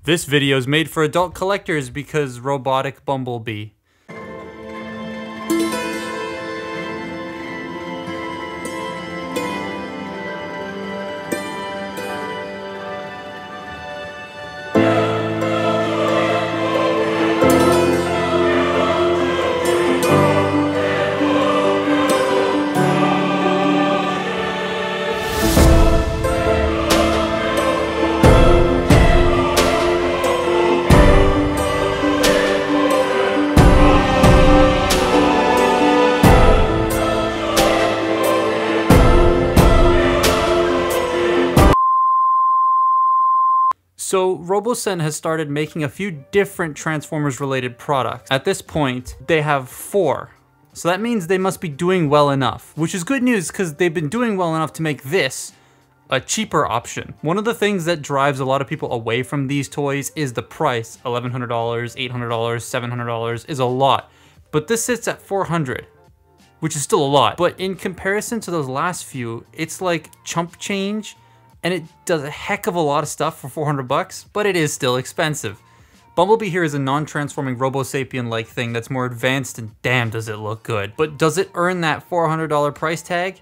This video is made for adult collectors because Robotic Bumblebee. So Robosen has started making a few different Transformers related products. At this point, they have 4. So that means they must be doing well enough, which is good news because they've been doing well enough to make this a cheaper option. One of the things that drives a lot of people away from these toys is the price. $1,100, $800, $700 is a lot, but this sits at $400, which is still a lot. But in comparison to those last few, it's like chump change. And it does a heck of a lot of stuff for 400 bucks, but it is still expensive. Bumblebee here is a non-transforming Robo-Sapien-like thing that's more advanced, and damn does it look good. But does it earn that $400 price tag?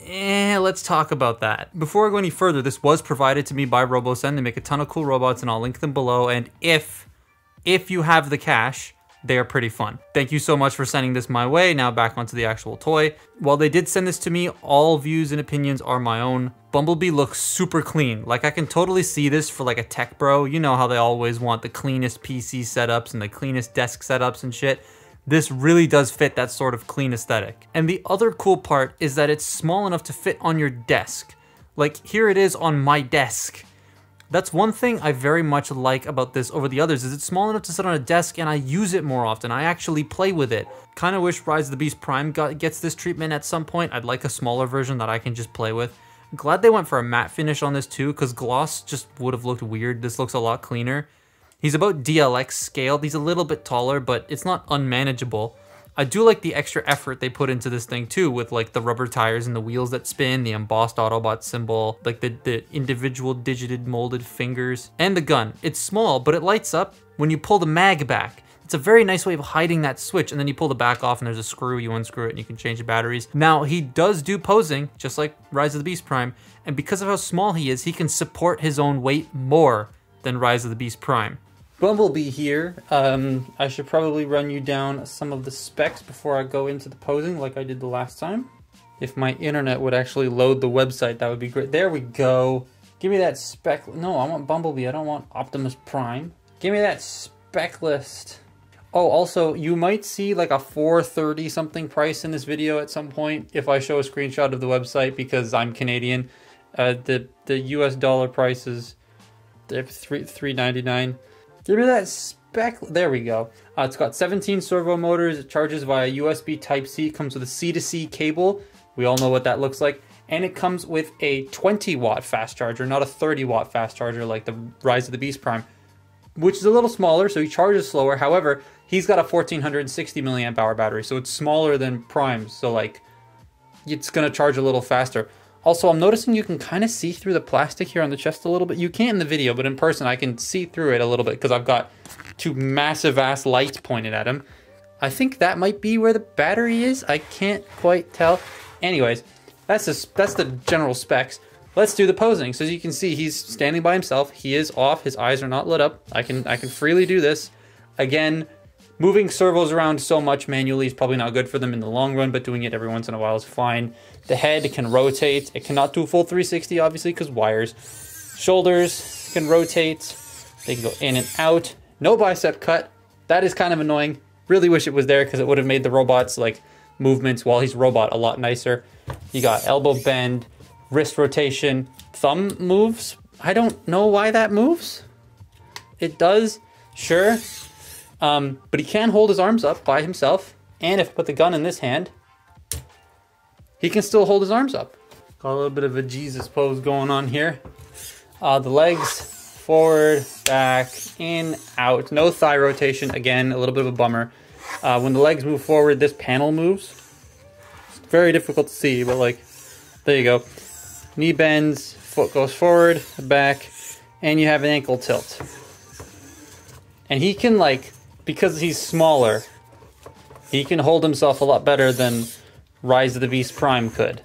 Let's talk about that. Before I go any further, this was provided to me by Robosen. They make a ton of cool robots, and I'll link them below. And if you have the cash, they are pretty fun. Thank you so much for sending this my way. Now back onto the actual toy. While they did send this to me, all views and opinions are my own. Bumblebee looks super clean. Like, I can totally see this for like a tech bro. You know how they always want the cleanest PC setups and the cleanest desk setups and shit. This really does fit that sort of clean aesthetic. And the other cool part is that it's small enough to fit on your desk. Like, here it is on my desk. That's one thing I very much like about this over the others, is it's small enough to sit on a desk and I use it more often. I actually play with it. Kind of wish Rise of the Beast Prime gets this treatment at some point. I'd like a smaller version that I can just play with. I'm glad they went for a matte finish on this too, because gloss just would have looked weird. This looks a lot cleaner. He's about DLX scaled. He's a little bit taller, but it's not unmanageable. I do like the extra effort they put into this thing too, with like the rubber tires and the wheels that spin, the embossed Autobot symbol, like the individual digited molded fingers, and the gun. It's small, but it lights up when you pull the mag back. It's a very nice way of hiding that switch, and then you pull the back off and there's a screw, you unscrew it and you can change the batteries. Now, he does do posing, just like Rise of the Beast Prime, and because of how small he is, he can support his own weight more than Rise of the Beast Prime. Bumblebee here. I should probably run you down some of the specs before I go into the posing like I did the last time. If my internet would actually load the website, that would be great. There we go. Give me that spec. No, I want Bumblebee. I don't want Optimus Prime. Give me that spec list. Oh, also, you might see like a $430 something price in this video at some point if I show a screenshot of the website, because I'm Canadian. The US dollar price is $3.99. Give me that spec. There we go. It's got 17 servo motors. It charges via USB Type-C. It comes with a C-to-C cable. We all know what that looks like. And it comes with a 20-watt fast charger, not a 30-watt fast charger like the Rise of the Beast Prime, which is a little smaller, so he charges slower. However, he's got a 1460 milliamp hour battery, so it's smaller than Prime's. So like, it's gonna charge a little faster. Also, I'm noticing you can kind of see through the plastic here on the chest a little bit. You can't in the video, but in person I can see through it a little bit because I've got 2 massive ass lights pointed at him. I think that might be where the battery is. I can't quite tell. Anyways, that's the general specs. Let's do the posing. So as you can see, he's standing by himself. He is off. His eyes are not lit up. I can freely do this. Again, moving servos around so much manually is probably not good for them in the long run, but doing it every once in a while is fine. The head can rotate. It cannot do a full 360, obviously, because wires. Shoulders can rotate. They can go in and out. No bicep cut. That is kind of annoying. Really wish it was there because it would have made the robot's like movements while he's robot a lot nicer. You got elbow bend, wrist rotation, thumb moves. I don't know why that moves. It does, sure. But he can hold his arms up by himself. And if I put the gun in this hand, he can still hold his arms up. Got a little bit of a Jesus pose going on here. The legs, forward, back, in, out. No thigh rotation. Again, a little bit of a bummer. When the legs move forward, this panel moves. It's very difficult to see, but like, there you go. Knee bends, foot goes forward, back, and you have an ankle tilt. And he can, like, because he's smaller, he can hold himself a lot better than Rise of the Beast Prime could.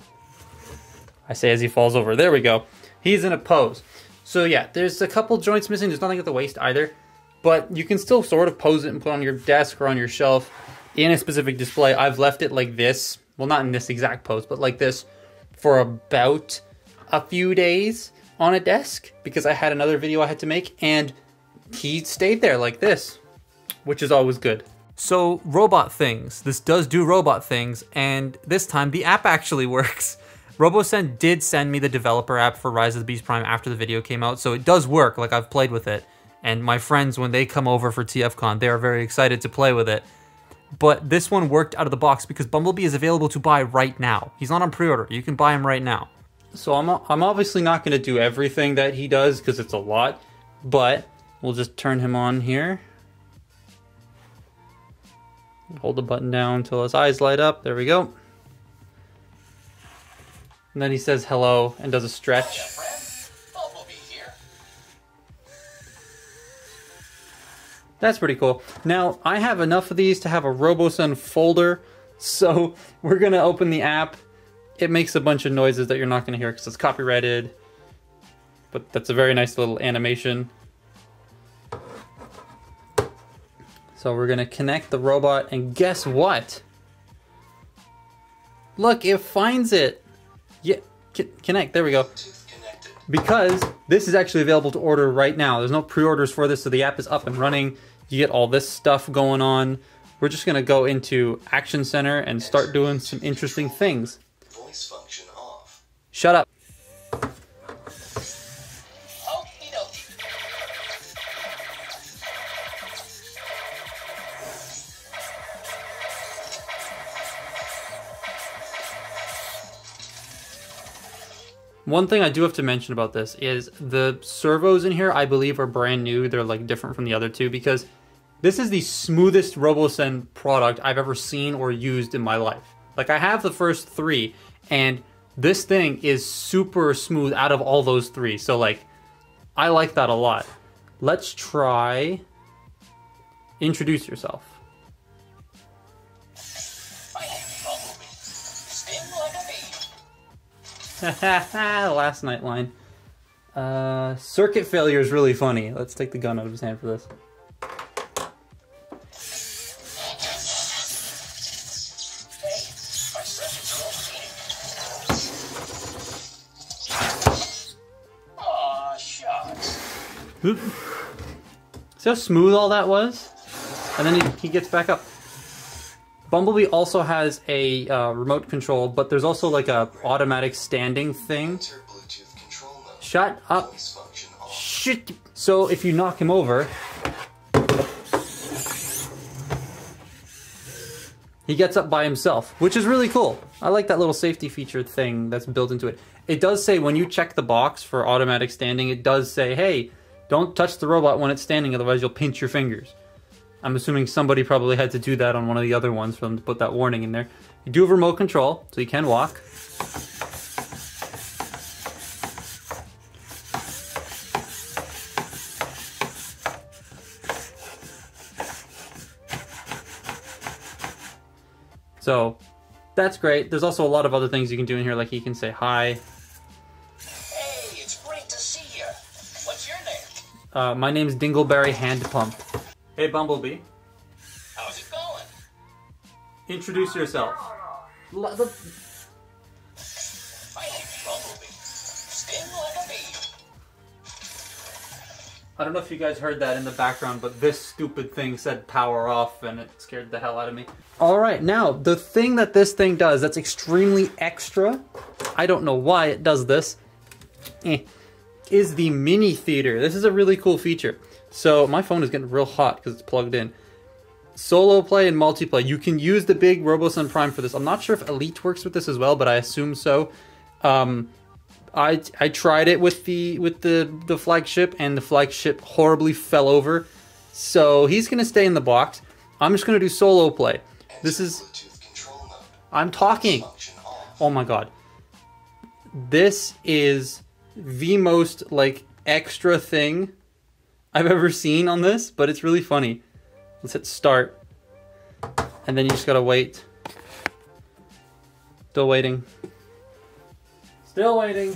I say as he falls over. There we go. He's in a pose. So yeah, there's a couple joints missing. There's nothing at the waist either. But you can still sort of pose it and put on your desk or on your shelf in a specific display. I've left it like this. Well, not in this exact pose, but like this for about a few days on a desk because I had another video I had to make, and he stayed there like this, which is always good. So robot things. This does do robot things, and this time the app actually works. Robosen did send me the developer app for Rise of the Beast Prime after the video came out, so it does work. Like, I've played with it, and my friends, when they come over for TFCon, they are very excited to play with it. But this one worked out of the box because Bumblebee is available to buy right now. He's not on pre-order. You can buy him right now. So I'm obviously not going to do everything that he does because it's a lot, but we'll just turn him on here. Hold the button down until his eyes light up. There we go. And then he says hello and does a stretch. That's pretty cool. Now, I have enough of these to have a Robosen folder, so we're going to open the app. It makes a bunch of noises that you're not going to hear because it's copyrighted, but that's a very nice little animation. So we're going to connect the robot, and guess what? Look, it finds it. Yeah, connect, there we go. Because this is actually available to order right now. There's no pre-orders for this, so the app is up and running. You get all this stuff going on. We're just gonna go into Action Center and start doing some interesting things. Voice function off. Shut up. One thing I do have to mention about this is the servos in here, I believe, are brand new. They're like different from the other two because this is the smoothest Robosen product I've ever seen or used in my life. Like, I have the first three, and this thing is super smooth out of all those three. So like, I like that a lot. Let's try introduce yourself. Last night line. Circuit failure is really funny. Let's take the gun out of his hand for this. Aw, shucks. See how smooth all that was? And then he gets back up. Bumblebee also has a remote control, but there's also like a automatic standing thing. Shut up. Shit. So if you knock him over, he gets up by himself, which is really cool. I like that little safety feature thing that's built into it. It does say when you check the box for automatic standing, it does say, hey, don't touch the robot when it's standing, otherwise you'll pinch your fingers. I'm assuming somebody probably had to do that on one of the other ones for them to put that warning in there. You do have remote control, so you can walk. So that's great. There's also a lot of other things you can do in here, like you can say hi. Hey, it's great to see you. What's your name? My name's Dingleberry Hand Pump. Hey, Bumblebee. How's it going? Introduce yourself. My name's Bumblebee. Sting like a bee. I don't know if you guys heard that in the background, but this stupid thing said power off, and it scared the hell out of me. Alright, now, the thing that this thing does that's extremely extra, I don't know why it does this, is the mini theater. This is a really cool feature. So my phone is getting real hot because it's plugged in. Solo play and multiplayer. You can use the big Robosen Prime for this. I'm not sure if Elite works with this as well, but I assume so. I tried it with the flagship, and the flagship horribly fell over. So he's gonna stay in the box. I'm just gonna do solo play. This is. I'm talking. Oh my god. This is the most like extra thing I've ever seen on this, but it's really funny. Let's hit start. And then you just gotta wait. Still waiting. Still waiting.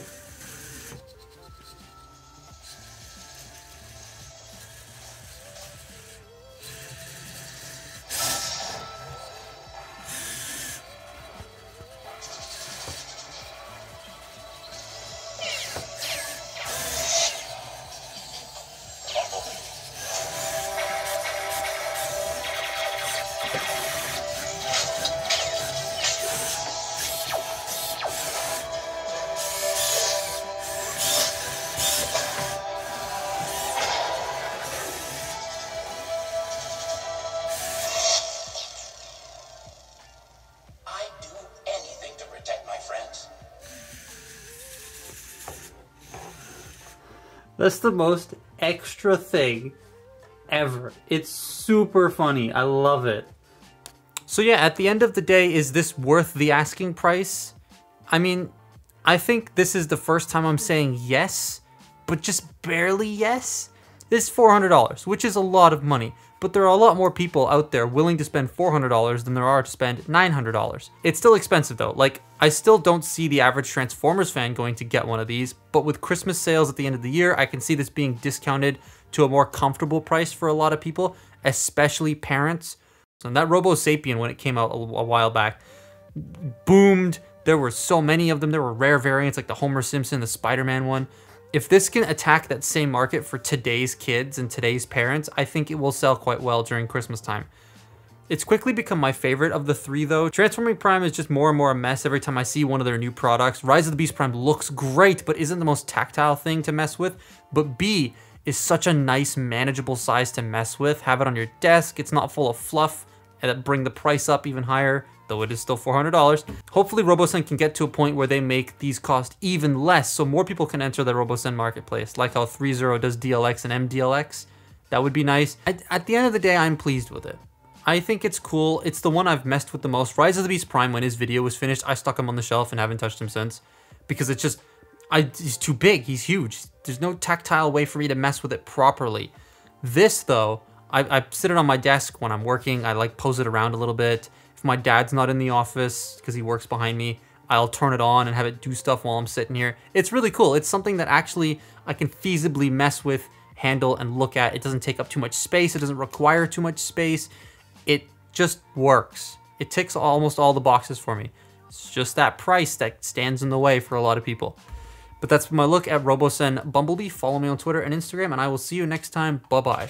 That's the most extra thing ever. It's super funny. I love it. So yeah, at the end of the day, is this worth the asking price? I mean, I think this is the first time I'm saying yes, but just barely yes. This is $400, which is a lot of money, but there are a lot more people out there willing to spend $400 than there are to spend $900. It's still expensive though. Like, I still don't see the average Transformers fan going to get one of these, but with Christmas sales at the end of the year, I can see this being discounted to a more comfortable price for a lot of people, especially parents. And that Robo Sapien, when it came out a while back, boomed. There were so many of them. There were rare variants like the Homer Simpson, the Spider-Man one. If this can attack that same market for today's kids and today's parents, I think it will sell quite well during Christmas time. It's quickly become my favorite of the three though. Transforming Prime is just more and more a mess every time I see one of their new products. Rise of the Beast Prime looks great, but isn't the most tactile thing to mess with. But B is such a nice, manageable size to mess with. Have it on your desk. It's not full of fluff and bring the price up even higher, though it is still $400. Hopefully Robosen can get to a point where they make these cost even less so more people can enter the Robosen marketplace, like how 3.0 does DLX and MDLX. That would be nice. At the end of the day, I'm pleased with it. I think it's cool. It's the one I've messed with the most. Rise of the Beast Prime, when his video was finished, I stuck him on the shelf and haven't touched him since. Because it's just, he's too big, he's huge. There's no tactile way for me to mess with it properly. This though, I sit it on my desk when I'm working. I like pose it around a little bit. If my dad's not in the office, because he works behind me, I'll turn it on and have it do stuff while I'm sitting here. It's really cool. It's something that actually I can feasibly mess with, handle, and look at. It doesn't take up too much space. It doesn't require too much space. It just works. It ticks almost all the boxes for me. It's just that price that stands in the way for a lot of people. But that's my look at Robosen Bumblebee. Follow me on Twitter and Instagram, and I will see you next time. Bye-bye.